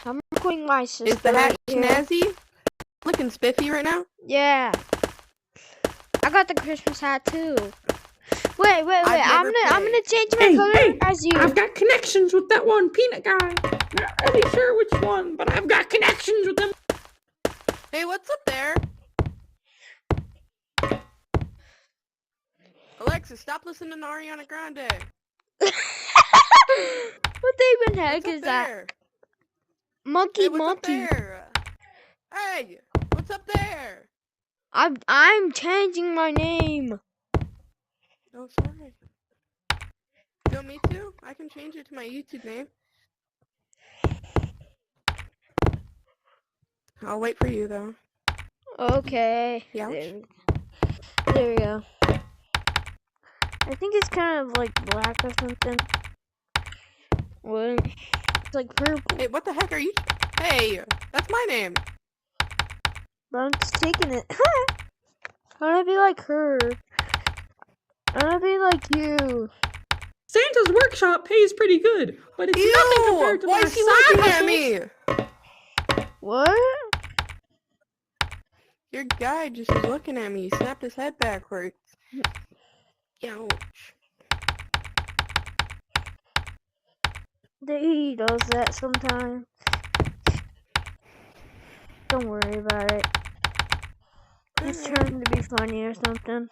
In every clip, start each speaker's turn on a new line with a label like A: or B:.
A: I'm recording my sister.
B: Is the hat
A: right here.
B: snazzy? Looking spiffy right now?
A: Yeah. I got the Christmas hat too. Wait. I'm gonna change my color as you.
C: I've got connections with that one peanut guy. Not really sure which one, but I've got connections with him.
B: Hey, what's up there? Alexa, stop listening to Ariana Grande.
A: What even heck
B: What's
A: is
B: up
A: that?
B: there?
A: Monkey.
B: Hey, what's up there? Hey, what's up there?
A: I'm changing my name.
B: Oh, sorry. You want me to? I can change it to my YouTube name. I'll wait for you, though.
A: Okay.
B: Youch.
A: There we go. I think it's kind of like black or something. What? It's like purple.
B: Hey, what the heck are you? Hey, that's my name.
A: But I'm just taking it. I wanna be like her. I wanna be like you.
C: Santa's workshop pays pretty good, but it's nothing compared to
B: Why
C: my
B: is he
C: side
B: looking
C: hustles.
B: at me?
A: What?
B: Your guy just is looking at me. He snapped his head backwards. Ouch.
A: He does that sometimes. Don't worry about it. He's trying to be funny or something.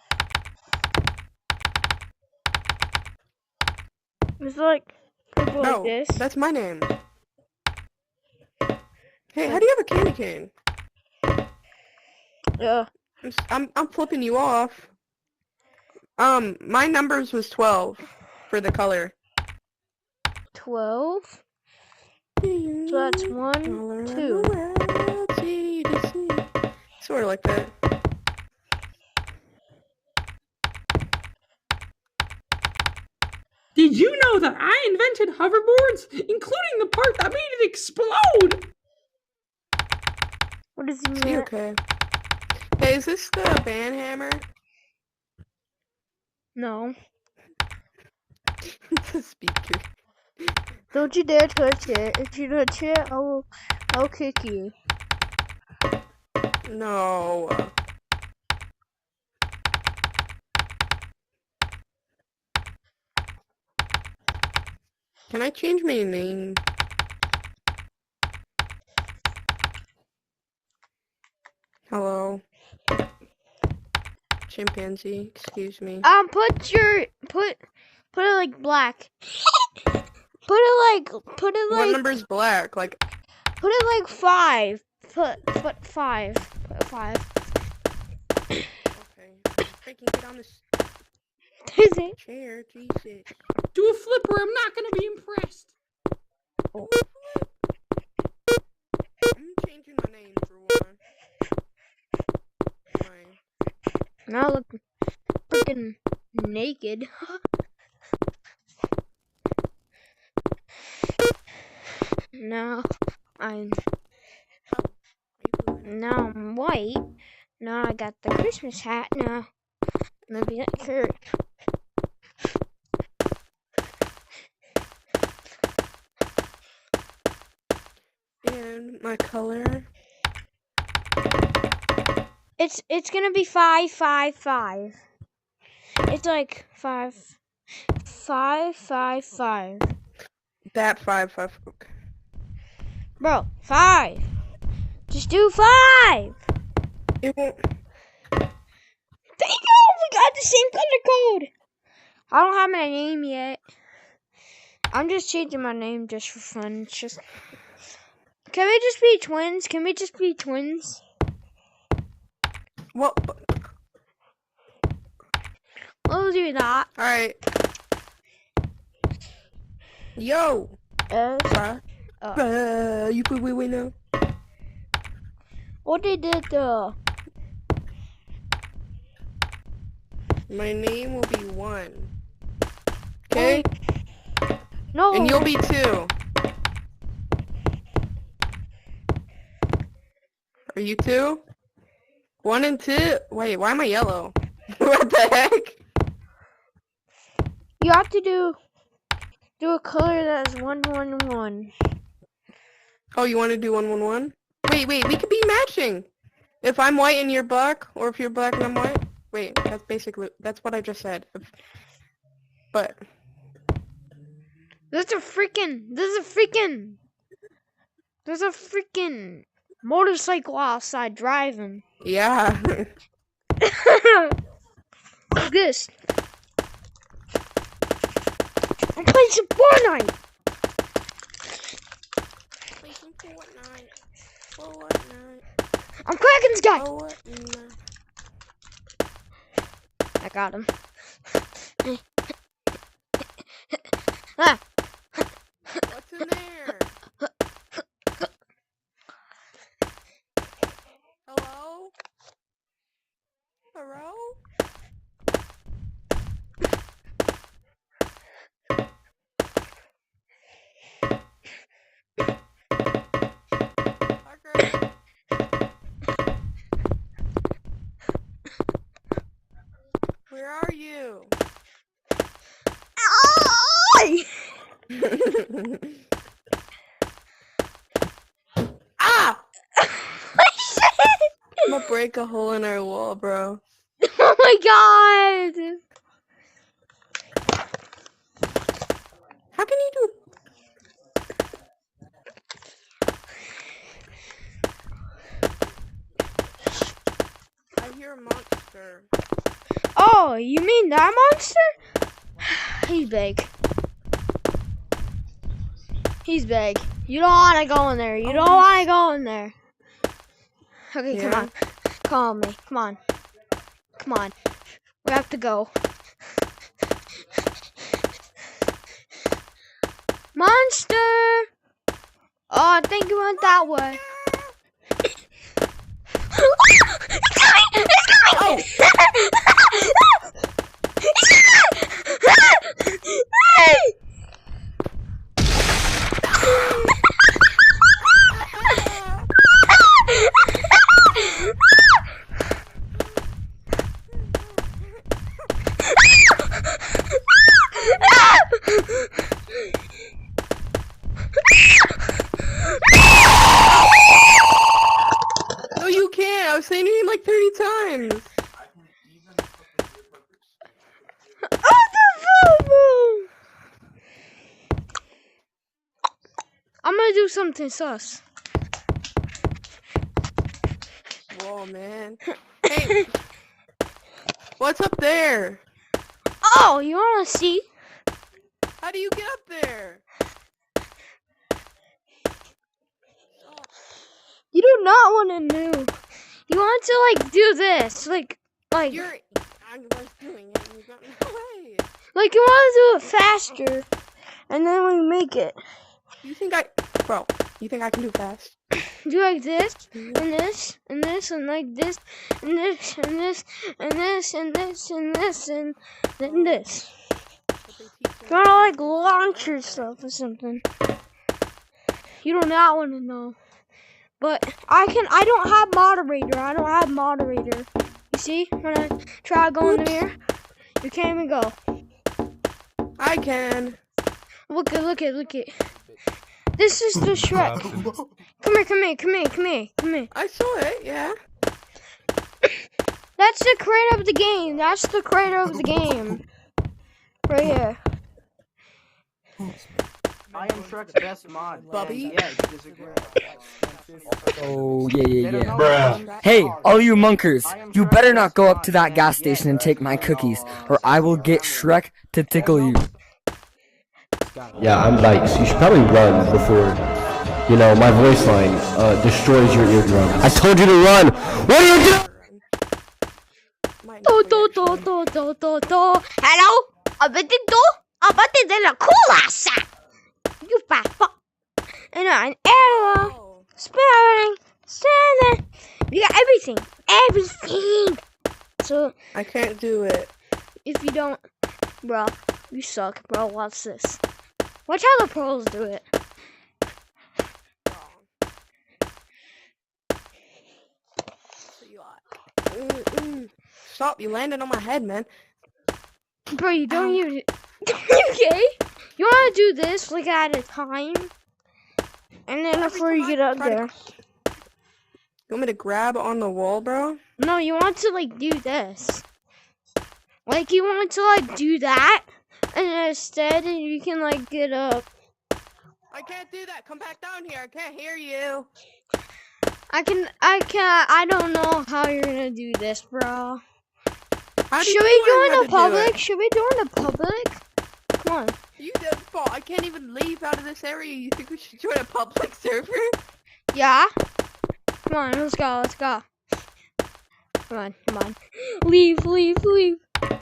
A: It's like people like this.
B: That's my name. Hey, how do you have a candy cane?
A: Yeah.
B: I'm flipping you off. My numbers was 12 for the color.
A: 12. So that's 1, 2.
B: Sort of like that.
C: Did you know that I invented hoverboards, including the part that made it explode?
A: What does he
B: Is he
A: mean?
B: okay? Hey, is this the band hammer?
A: No.
B: It's a speaker.
A: Don't you dare touch it. If you touch it, I'll kick you.
B: No. Can I change my name? Hello. Chimpanzee, excuse me.
A: Put it like black. Put it like.
B: What number's black? Like.
A: Put it like 5. Put 5. Put 5.
B: Okay. Freaking get on this
A: Is it?
B: chair, Jesus.
C: Do a flip or I'm not gonna be impressed.
B: Oh. I'm changing my name for one.
A: Now look freaking naked. Now I'm white. Now I got the Christmas hat. Now I'm gonna be like her.
B: And my color.
A: It's gonna be 5, 5, 5. It's like 5, 5, 5, 5.
B: That 5, 5. Okay.
A: Bro, 5. Just do 5.
B: It won't.
A: Thank you. We got the same color code. I don't have my name yet. I'm just changing my name just for fun. It's just. Can we just be twins? Can we just be twins?
B: Well.
A: We'll do that.
B: Alright. Yo. You put wait now.
A: What they did though?
B: My name will be 1. Okay?
A: No.
B: And you'll be 2. Are you 2? 1 and 2? Wait, why am I yellow? What the heck?
A: You have to do a color that is 1, 1, 1.
B: Oh, you want to do 1-1-1? Wait, we could be matching. If I'm white and you're black, or if you're black and I'm white. Wait, that's what I just said. But
A: There's a freaking motorcycle outside driving.
B: yeah.
A: Look this. I'm playing some Fortnite. I'm cracking this guy. I got him. Ah.
B: What's in there? Hello? Hello? Parker? Where are you? Ah! I'm gonna break a hole in our wall, bro.
A: Oh my god!
B: How can you do? I hear a monster.
A: Oh, you mean that monster? He's big. He's big. You don't want to go in there. You don't want to go in there. Okay, come
B: Yeah.
A: on. Call me. Come on. Come on. We have to go. Monster! Oh, I think it went that way. It's coming! Hey!
B: No, you can't. I was saying your name like 30 times.
A: I'm gonna do something sus.
B: Whoa, man. Hey, what's up there?
A: Oh, you wanna see?
B: How do you get up there?
A: You do not want to know. You want to like do this, like
B: I was doing it and you got in the way.
A: like you want to do it faster, and then we make it.
B: You think you think I can do fast?
A: Do like this, and this, and this, and like this, and this, and this, and this, and this, and this, and then this. You wanna like launch yourself or something. You do not want to know. But I don't have moderator. You see? When I try to go in the mirror, you can't even go.
B: I can.
A: Look it. This is the Shrek. Come here.
B: I saw it, yeah.
A: That's the creator of the game. Right here.
D: I am Shrek's best mod.
B: Bubby?
D: Yeah, you disagree.
E: Oh, yeah. Hey, all you monkers, you better not go up to that gas station and take my cookies, or I will get Shrek to tickle you.
F: Yeah, I'm Dykes. You should probably run before, my voice line destroys your eardrum. I told you to run! What are you doing?
A: Do. Hello? Abate de la culasa. You fat fuck. And an arrow. Spinning. We got everything. So
B: I can't do it.
A: if you don't, bro, you suck, bro. Watch this. Watch how the pros do it.
B: Stop, you landed on my head, man.
A: Bro, you don't use it. Okay? You wanna do this like at a time? And then before you get up there.
B: You want me to grab on the wall, bro?
A: No, you want to like do this. Like you want to like do that, and then instead you can like get up.
B: I can't do that. Come back down here. I can't hear you.
A: I don't know how you're gonna do this, bro.
B: How
A: Should we do it in the public? Should we do it in the public? Come on.
B: You did fall. I can't even leave out of this area. You think we should join a public server?
A: Yeah? Come on, let's go, let's go. Come on, come on. Leave, leave, leave. Come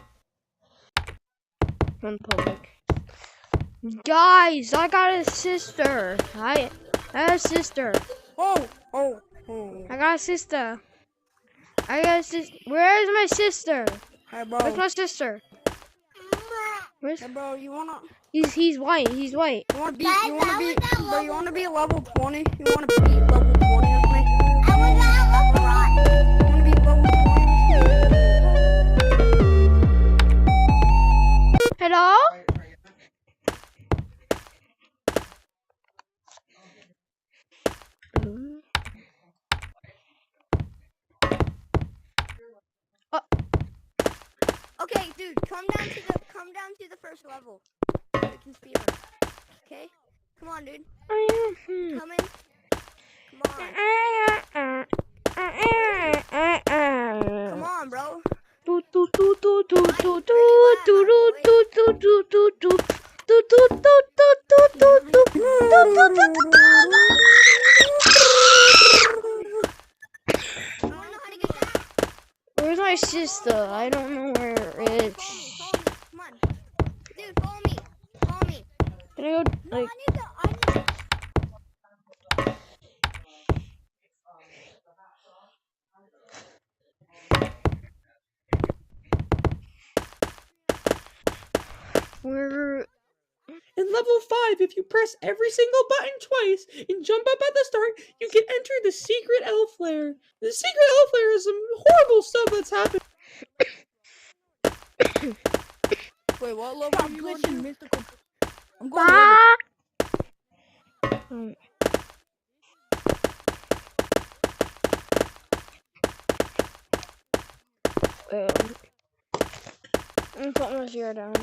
A: on, public. Guys, I got a sister. I have a sister.
B: Oh.
A: I got a sister. I got a sister. Where is my sister?
B: Hey, bro.
A: Where's my sister? Where's...
B: Hey, bro, you wanna...
A: He's white, he's white.
B: You wanna be level 20? You wanna be level 20 with me? You wanna be level 20?
A: Hello?
G: Okay, dude, come down to the first level. We can speed run. Okay? Come on, dude. Come in. Come on, bro.
A: Where's my sister? I don't know where it is.
G: Come on. Dude, follow me. Follow me.
A: Can I go,
G: No,
A: like...
G: I need to...
A: Where...
C: In level 5, if you press every single button twice and jump up at the start, you can enter the secret elf lair. The secret elf lair is some horrible stuff that's happened.
B: Wait, what level are you on?
D: Mystical. I'm going to
A: I'm putting my zero down.